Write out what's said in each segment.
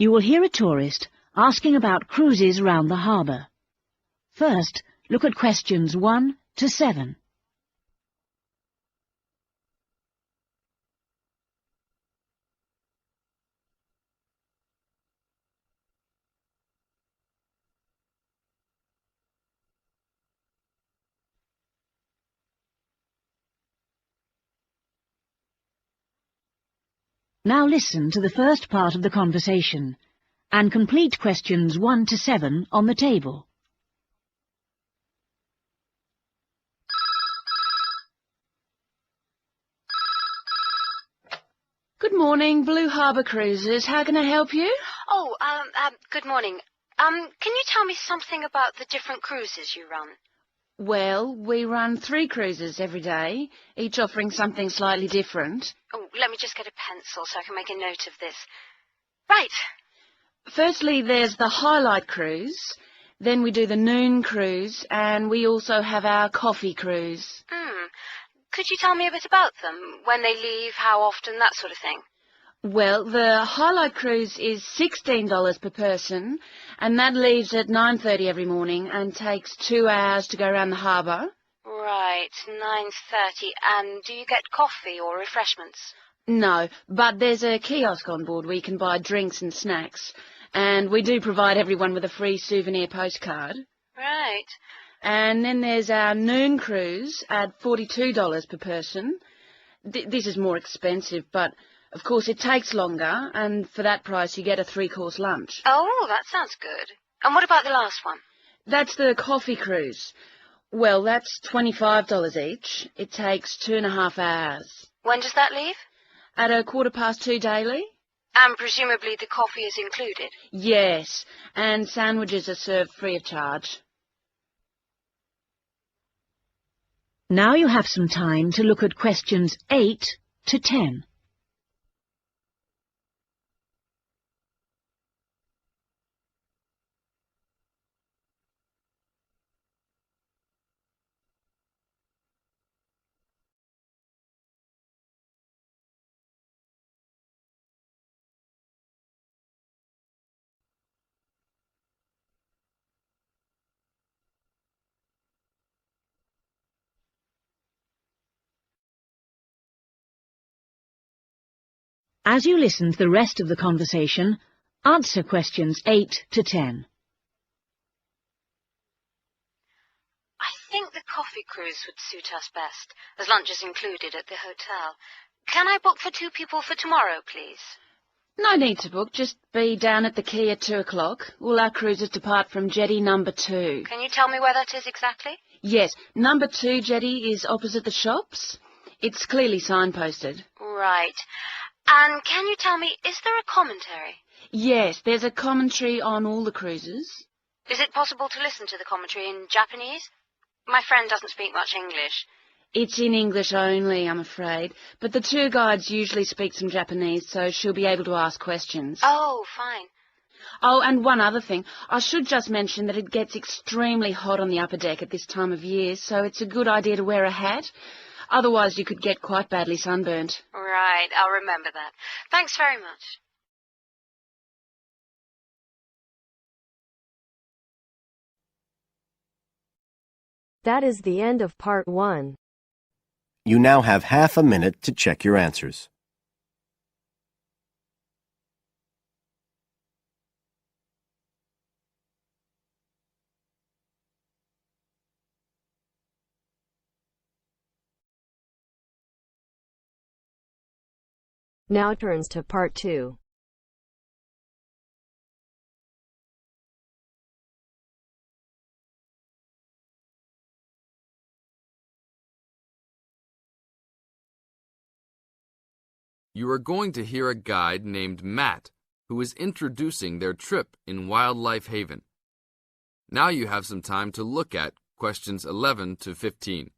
you will hear a tourist asking about cruises round the harbour. First, look at questions 1 to 7. Now listen to the first part of the conversation and complete questions 1 to 7 on the table. Good morning, Blue Harbour Cruises. How can I help you? Oh, good morning. Can you tell me something about the different cruises you run? Well, we run 3 cruises every day, each offering something slightly different. Oh, let me just get a pencil so I can make a note of this. Right. Firstly, there's the Highlight Cruise, then we do the Noon Cruise, and we also have our Coffee Cruise. Could you tell me a bit about them? When they leave, how often, that sort of thing? Well, the Highlight Cruise is $16 per person, and that leaves at 9:30 every morning and takes 2 hours to go around the harbour. Right, 9:30. And do you get coffee or refreshments? No, but there's a kiosk on board where you can buy drinks and snacks, and we do provide everyone with a free souvenir postcard. Right. And then there's our Noon Cruise at $42 per person. This is more expensive, but of course it takes longer, and for that price you get a 3-course lunch. Oh, that sounds good. And what about the last one? That's the Coffee Cruise. Well, that's $25 each. It takes 2.5 hours. When does that leave? At 2:15 daily? And presumably the coffee is included? Yes, and sandwiches are served free of charge. Now you have some time to look at questions 8 to 10. As you listen to the rest of the conversation, answer questions 8 to 10. I think the coffee cruise would suit us best, as lunch is included at the hotel. Can I book for 2 people for tomorrow, please? No need to book, just be down at the quay at 2 o'clock. All our cruises depart from jetty number 2. Can you tell me where that is exactly? Yes, number 2 jetty is opposite the shops. It's clearly signposted. Right. And can you tell me, is there a commentary? Yes, there's a commentary on all the cruises. Is it possible to listen to the commentary in Japanese? My friend doesn't speak much English. It's in English only, I'm afraid, but the tour guides usually speak some Japanese, so she'll be able to ask questions. Oh, fine. Oh, and one other thing. I should just mention that it gets extremely hot on the upper deck at this time of year, so it's a good idea to wear a hat. Otherwise, you could get quite badly sunburnt. Right, I'll remember that. Thanks very much. That is the end of part 1. You now have half a minute to check your answers. Now turns to part 2. You are going to hear a guide named Matt, who is introducing their trip in Wildlife Haven. Now you have some time to look at questions 11 to 15.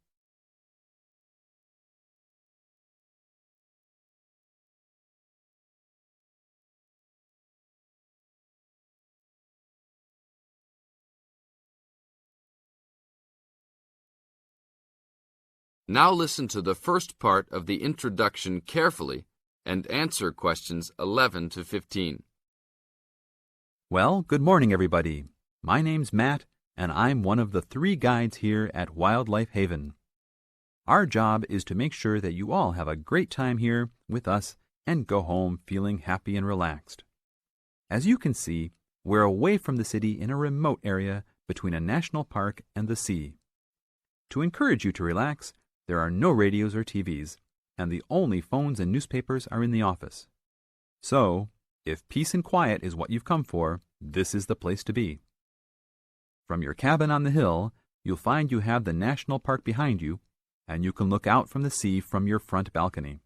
Now listen to the first part of the introduction carefully and answer questions 11 to 15. Well, good morning, everybody. My name's Matt, and I'm one of the 3 guides here at Wildlife Haven. Our job is to make sure that you all have a great time here with us and go home feeling happy and relaxed. As you can see, we're away from the city in a remote area between a national park and the sea. To encourage you to relax, there are no radios or TVs, and the only phones and newspapers are in the office. So, if peace and quiet is what you've come for, this is the place to be. From your cabin on the hill, you'll find you have the national park behind you, and you can look out from the sea from your front balcony.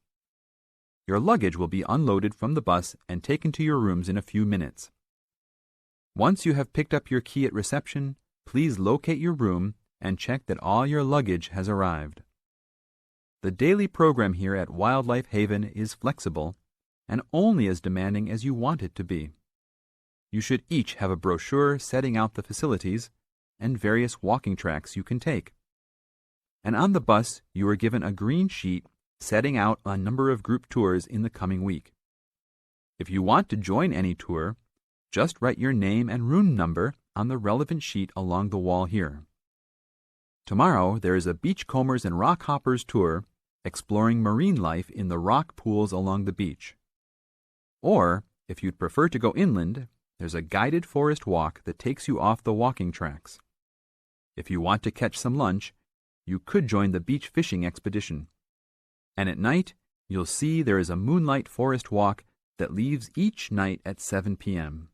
Your luggage will be unloaded from the bus and taken to your rooms in a few minutes. Once you have picked up your key at reception, please locate your room and check that all your luggage has arrived. The daily program here at Wildlife Haven is flexible and only as demanding as you want it to be. You should each have a brochure setting out the facilities and various walking tracks you can take. And on the bus, you are given a green sheet setting out a number of group tours in the coming week. If you want to join any tour, just write your name and room number on the relevant sheet along the wall here. Tomorrow, there is a beachcombers and rock hoppers tour exploring marine life in the rock pools along the beach. Or, if you'd prefer to go inland, there's a guided forest walk that takes you off the walking tracks. If you want to catch some lunch, you could join the beach fishing expedition. And at night, you'll see there is a moonlight forest walk that leaves each night at 7 p.m.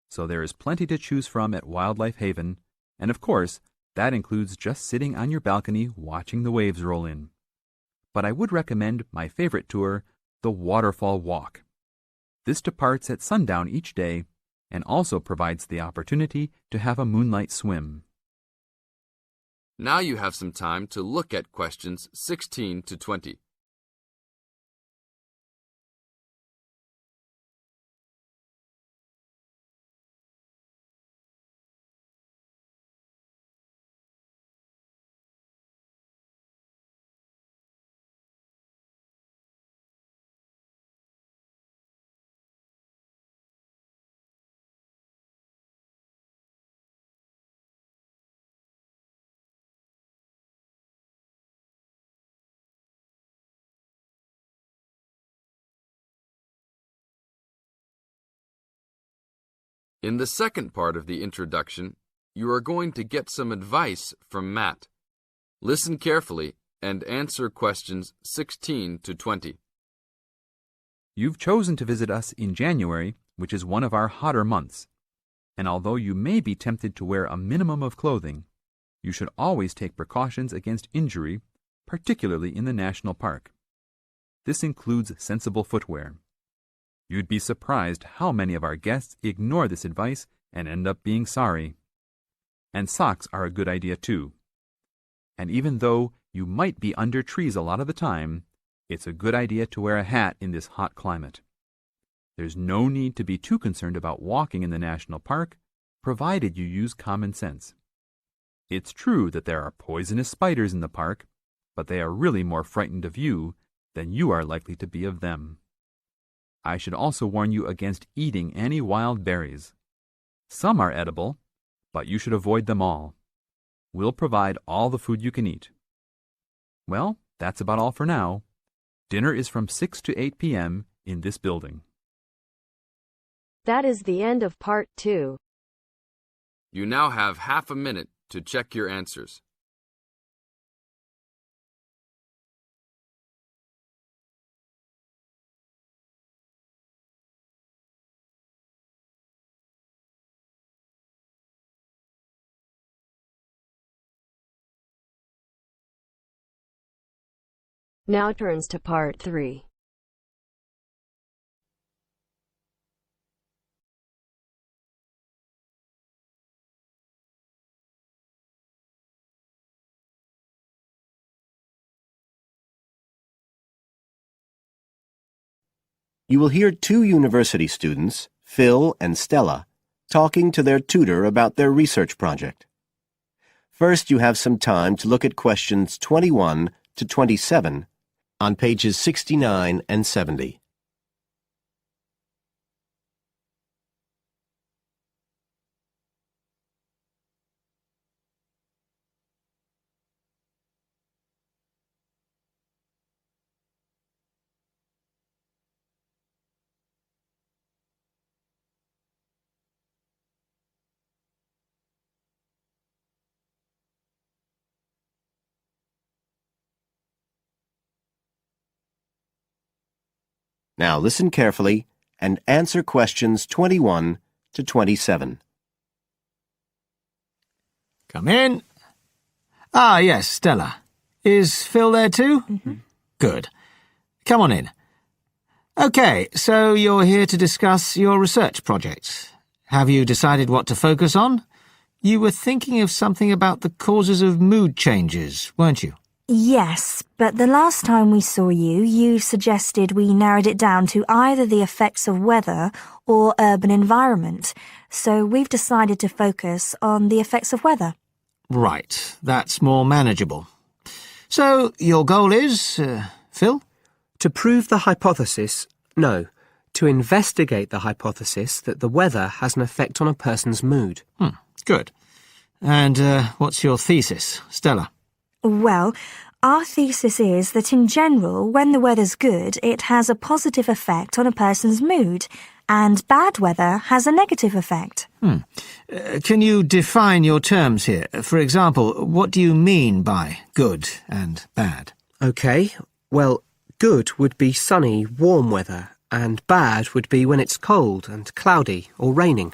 So there is plenty to choose from at Wildlife Haven, and of course, that includes just sitting on your balcony watching the waves roll in. But I would recommend my favorite tour, the Waterfall Walk. This departs at sundown each day and also provides the opportunity to have a moonlight swim. Now you have some time to look at questions 16 to 20. In the second part of the introduction, you are going to get some advice from Matt. Listen carefully and answer questions 16 to 20. You've chosen to visit us in January, which is one of our hotter months. And although you may be tempted to wear a minimum of clothing, you should always take precautions against injury, particularly in the national park. This includes sensible footwear. You'd be surprised how many of our guests ignore this advice and end up being sorry. And socks are a good idea too. And even though you might be under trees a lot of the time, it's a good idea to wear a hat in this hot climate. There's no need to be too concerned about walking in the national park, provided you use common sense. It's true that there are poisonous spiders in the park, but they are really more frightened of you than you are likely to be of them. I should also warn you against eating any wild berries. Some are edible, but you should avoid them all. We'll provide all the food you can eat. Well, that's about all for now. Dinner is from 6 to 8 p.m. in this building. That is the end of part 2. You now have half a minute to check your answers. Now turns to part 3. You will hear 2 university students, Phil and Stella, talking to their tutor about their research project. First, you have some time to look at questions 21 to 27 on pages 69 and 70. Now listen carefully and answer questions 21 to 27. Come in. Ah, yes, Stella. Is Phil there too? Good. Come on in. OK, so you're here to discuss your research project. Have you decided what to focus on? You were thinking of something about the causes of mood changes, weren't you? Yes, but the last time we saw you, you suggested we narrowed it down to either the effects of weather or urban environment. So we've decided to focus on the effects of weather. Right, that's more manageable. So, your goal is, Phil? To prove the hypothesis, no, to investigate the hypothesis that the weather has an effect on a person's mood. Good. And what's your thesis, Stella? Well, our thesis is that in general, when the weather's good, it has a positive effect on a person's mood, and bad weather has a negative effect. Can you define your terms here? For example, what do you mean by good and bad? OK, well, good would be sunny, warm weather, and bad would be when it's cold and cloudy or raining.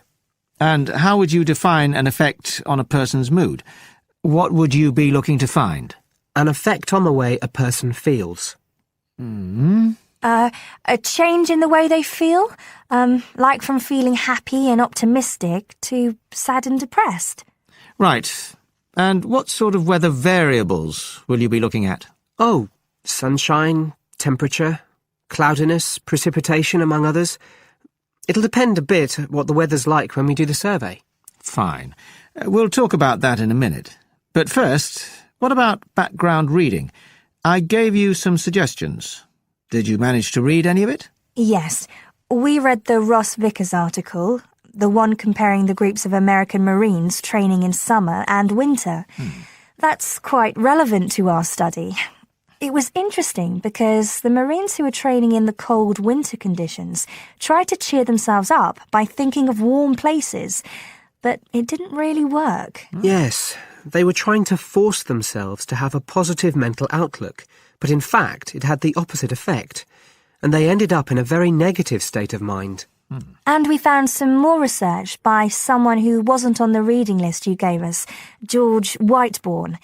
And how would you define an effect on a person's mood? What would you be looking to find? An effect on the way a person feels. A change in the way they feel, like from feeling happy and optimistic to sad and depressed. Right. And what sort of weather variables will you be looking at? Oh, sunshine, temperature, cloudiness, precipitation, among others. It'll depend a bit what the weather's like when we do the survey. Fine. We'll talk about that in a minute. But first, what about background reading? I gave you some suggestions. Did you manage to read any of it? Yes. We read the Ross Vickers article, the one comparing the groups of American Marines training in summer and winter. That's quite relevant to our study. It was interesting because the Marines who were training in the cold winter conditions tried to cheer themselves up by thinking of warm places, but it didn't really work. Yes, they were trying to force themselves to have a positive mental outlook, but in fact it had the opposite effect, and they ended up in a very negative state of mind. And we found some more research by someone who wasn't on the reading list you gave us, George Whiteborn.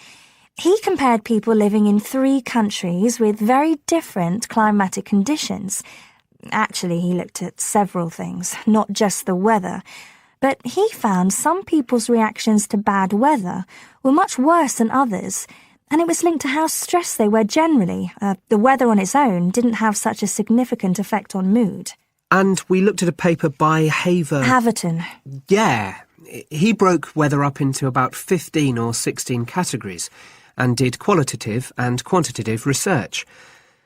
He compared people living in 3 countries with very different climatic conditions. Actually, he looked at several things, not just the weather. But he found some people's reactions to bad weather were much worse than others, and it was linked to how stressed they were generally. The weather on its own didn't have such a significant effect on mood. And we looked at a paper by Haverton. Yeah, he broke weather up into about 15 or 16 categories and did qualitative and quantitative research.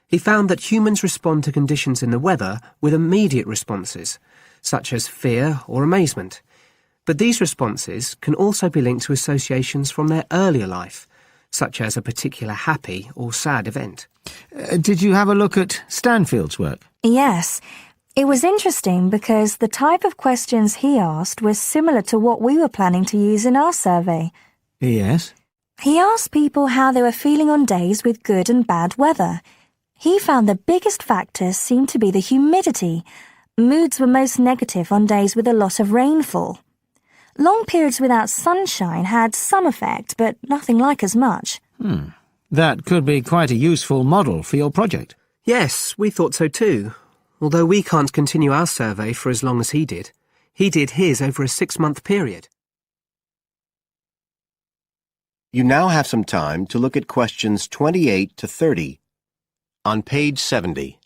He found that humans respond to conditions in the weather with immediate responses, such as fear or amazement. But these responses can also be linked to associations from their earlier life, such as a particular happy or sad event. Did you have a look at Stanfield's work? Yes. It was interesting because the type of questions he asked was similar to what we were planning to use in our survey. Yes. He asked people how they were feeling on days with good and bad weather. He found the biggest factors seemed to be the humidity. Moods were most negative on days with a lot of rainfall. Long periods without sunshine had some effect, but nothing like as much. That could be quite a useful model for your project. Yes, we thought so too. Although we can't continue our survey for as long as he did. He did his over a 6-month period. You now have some time to look at questions 28 to 30 on page 70.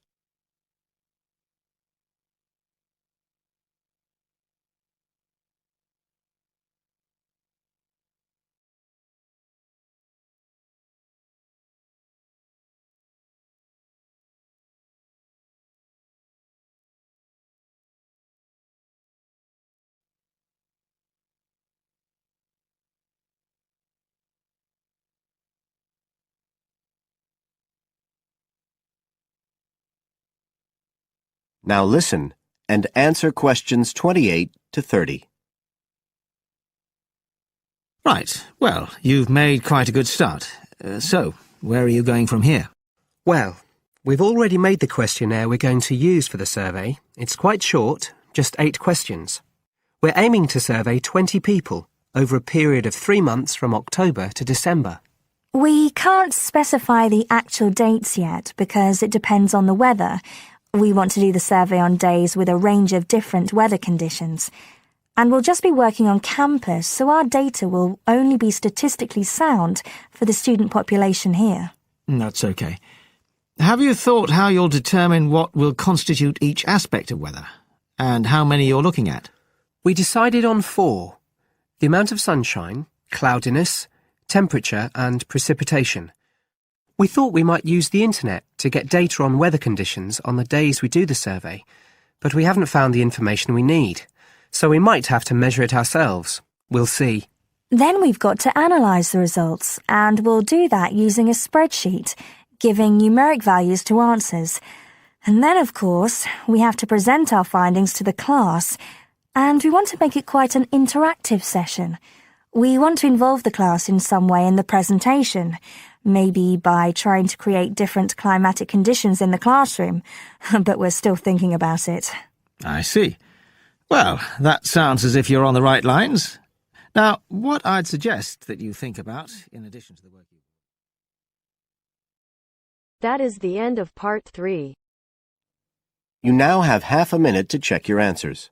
Now listen and answer questions 28 to 30. Right. Well, you've made quite a good start. So, where are you going from here? Well, We've already made the questionnaire we're going to use for the survey. It's quite short, just 8 questions. We're aiming to survey 20 people over a period of 3 months from October to December. We can't specify the actual dates yet because it depends on the weather. We want to do the survey on days with a range of different weather conditions. And we'll just be working on campus, so our data will only be statistically sound for the student population here. That's okay. Have you thought how you'll determine what will constitute each aspect of weather, and how many you're looking at? We decided on 4. The amount of sunshine, cloudiness, temperature and precipitation. We thought we might use the internet to get data on weather conditions on the days we do the survey, but we haven't found the information we need, so we might have to measure it ourselves. We'll see. Then we've got to analyse the results, and we'll do that using a spreadsheet, giving numeric values to answers. And then, of course, we have to present our findings to the class, and we want to make it quite an interactive session. We want to involve the class in some way in the presentation, maybe by trying to create different climatic conditions in the classroom, but we're still thinking about it. I see. Well, that sounds as if you're on the right lines. Now, what I'd suggest that you think about, in addition to the work you... That is the end of part 3. You now have half a minute to check your answers.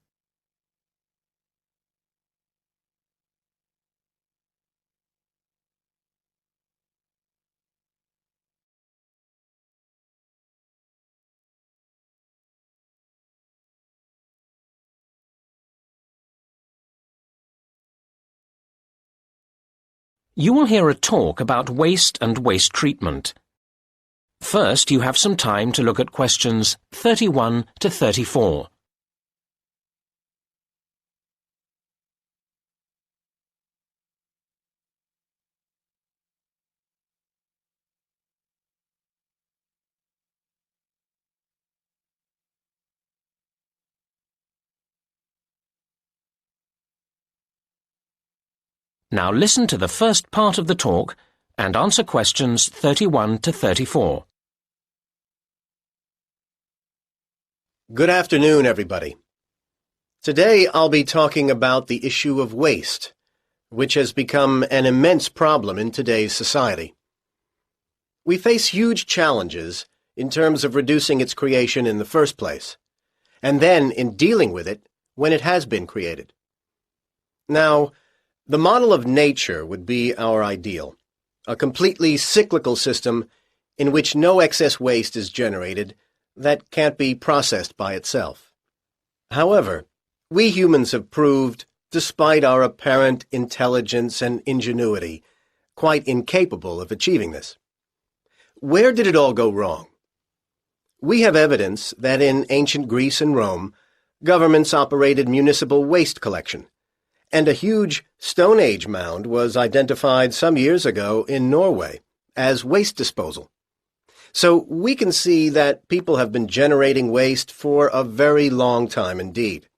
You will hear a talk about waste and waste treatment. First, you have some time to look at questions 31 to 34. Now listen to the first part of the talk and answer questions 31 to 34. Good afternoon, everybody. Today I'll be talking about the issue of waste, which has become an immense problem in today's society. We face huge challenges in terms of reducing its creation in the first place, and then in dealing with it when it has been created. Now, the model of nature would be our ideal, a completely cyclical system in which no excess waste is generated that can't be processed by itself. However, we humans have proved, despite our apparent intelligence and ingenuity, quite incapable of achieving this. Where did it all go wrong? We have evidence that in ancient Greece and Rome, governments operated municipal waste collection, and a huge Stone Age mound was identified some years ago in Norway as waste disposal. So we can see that people have been generating waste for a very long time indeed.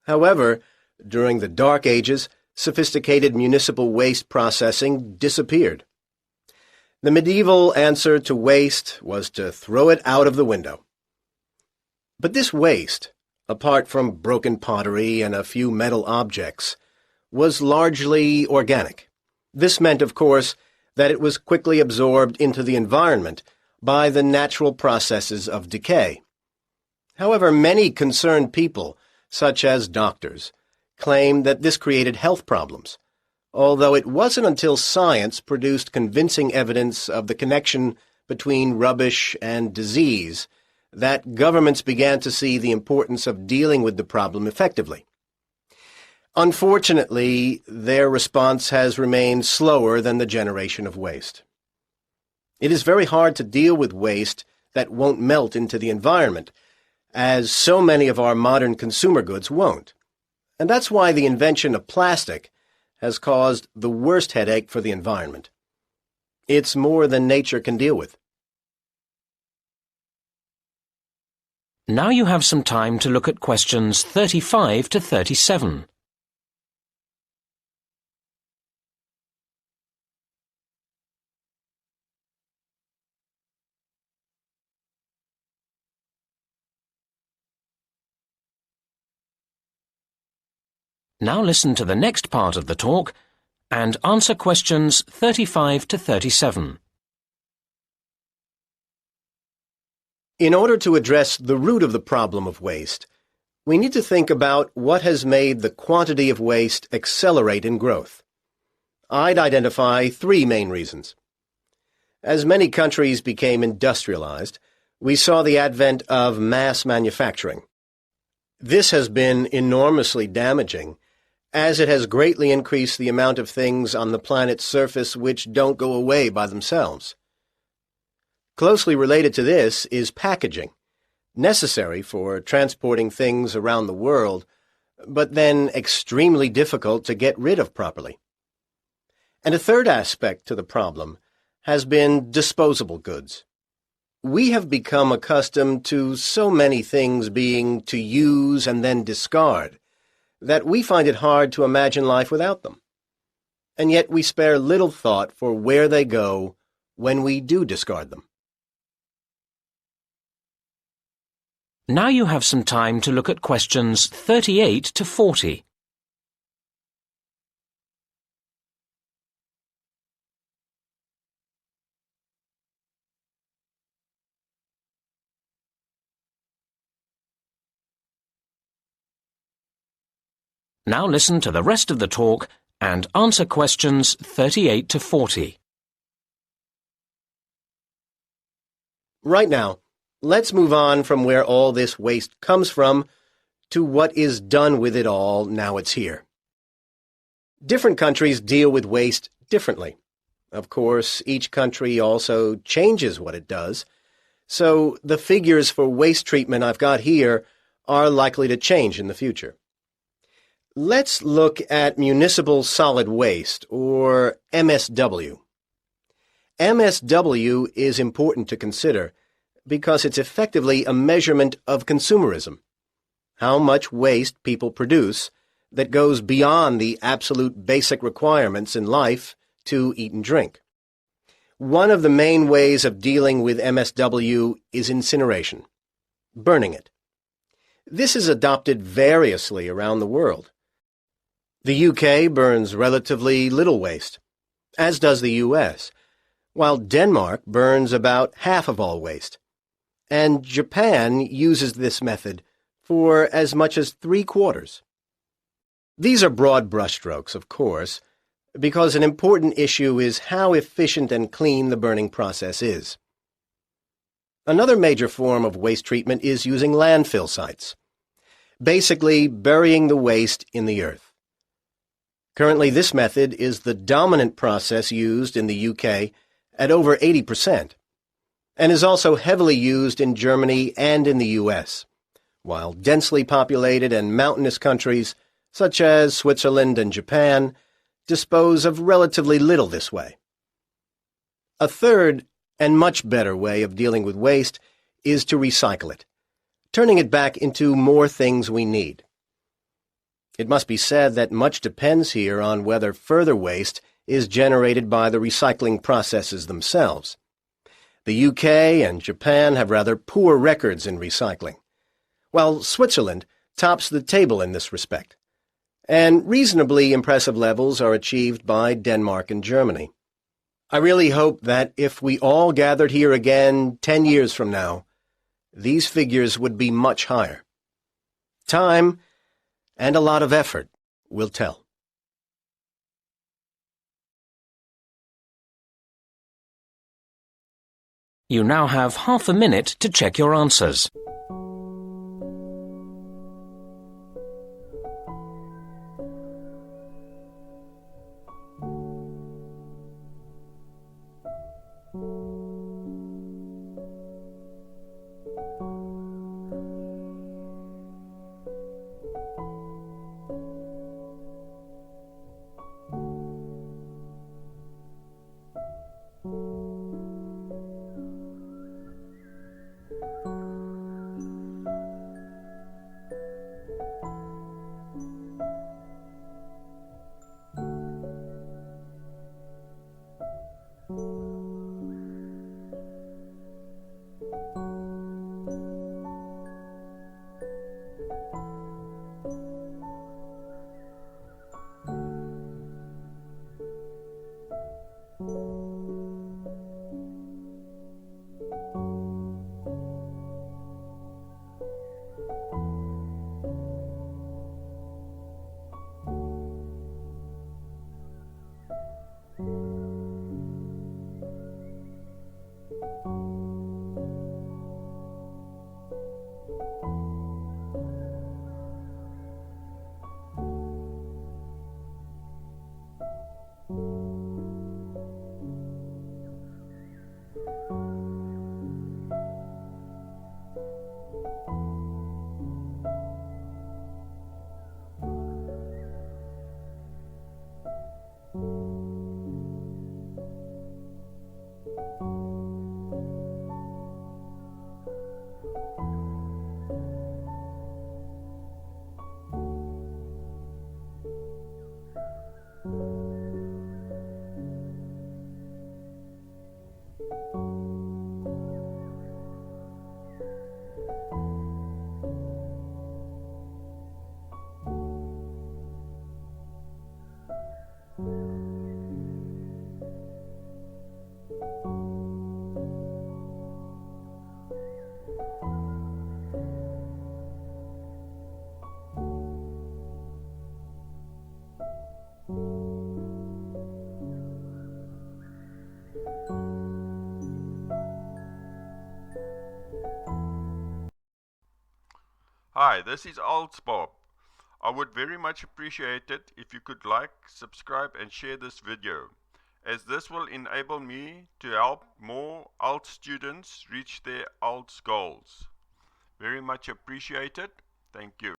However, during the Dark Ages, sophisticated municipal waste processing disappeared. The medieval answer to waste was to throw it out of the window. But this waste, apart from broken pottery and a few metal objects, was largely organic. This meant, of course, that it was quickly absorbed into the environment by the natural processes of decay. However, many concerned people, such as doctors, claim that this created health problems, although it wasn't until science produced convincing evidence of the connection between rubbish and disease that governments began to see the importance of dealing with the problem effectively. Unfortunately, their response has remained slower than the generation of waste. It is very hard to deal with waste that won't melt into the environment, as so many of our modern consumer goods won't. And that's why the invention of plastic has caused the worst headache for the environment. It's more than nature can deal with. Now you have some time to look at questions 35 to 37. Now listen to the next part of the talk and answer questions 35 to 37. In order to address the root of the problem of waste, we need to think about what has made the quantity of waste accelerate in growth. I'd identify three main reasons. As many countries became industrialized, we saw the advent of mass manufacturing. This has been enormously damaging, as it has greatly increased the amount of things on the planet's surface which don't go away by themselves. Closely related to this is packaging, necessary for transporting things around the world, but then extremely difficult to get rid of properly. And a third aspect to the problem has been disposable goods. We have become accustomed to so many things being to use and then discard that we find it hard to imagine life without them. And yet we spare little thought for where they go when we do discard them. Now you have some time to look at questions 38 to 40. Now listen to the rest of the talk and answer questions 38 to 40. Right now, let's move on from where all this waste comes from to what is done with it all now it's here. Different countries deal with waste differently. Of course, each country also changes what it does, so the figures for waste treatment I've got here are likely to change in the future. Let's look at municipal solid waste, or MSW. MSW is important to consider because it's effectively a measurement of consumerism, how much waste people produce that goes beyond the absolute basic requirements in life to eat and drink. One of the main ways of dealing with MSW is incineration, burning it. This is adopted variously around the world. The UK burns relatively little waste, as does the US, while Denmark burns about half of all waste, and Japan uses this method for as much as 3/4. These are broad brushstrokes, of course, because an important issue is how efficient and clean the burning process is. Another major form of waste treatment is using landfill sites, basically burying the waste in the earth. Currently, this method is the dominant process used in the UK at over 80%, and is also heavily used in Germany and in the US, while densely populated and mountainous countries, such as Switzerland and Japan, dispose of relatively little this way. A third, and much better way of dealing with waste is to recycle it, turning it back into more things we need. It must be said that much depends here on whether further waste is generated by the recycling processes themselves. The UK and Japan have rather poor records in recycling, while Switzerland tops the table in this respect, and reasonably impressive levels are achieved by Denmark and Germany. I really hope that if we all gathered here again 10 years from now, these figures would be much higher. Time and a lot of effort will tell. You now have half a minute to check your answers. Hi, this is IELTS Bob. I would very much appreciate it if you could like, subscribe and share this video, as this will enable me to help more IELTS students reach their IELTS goals. Very much appreciated. Thank you.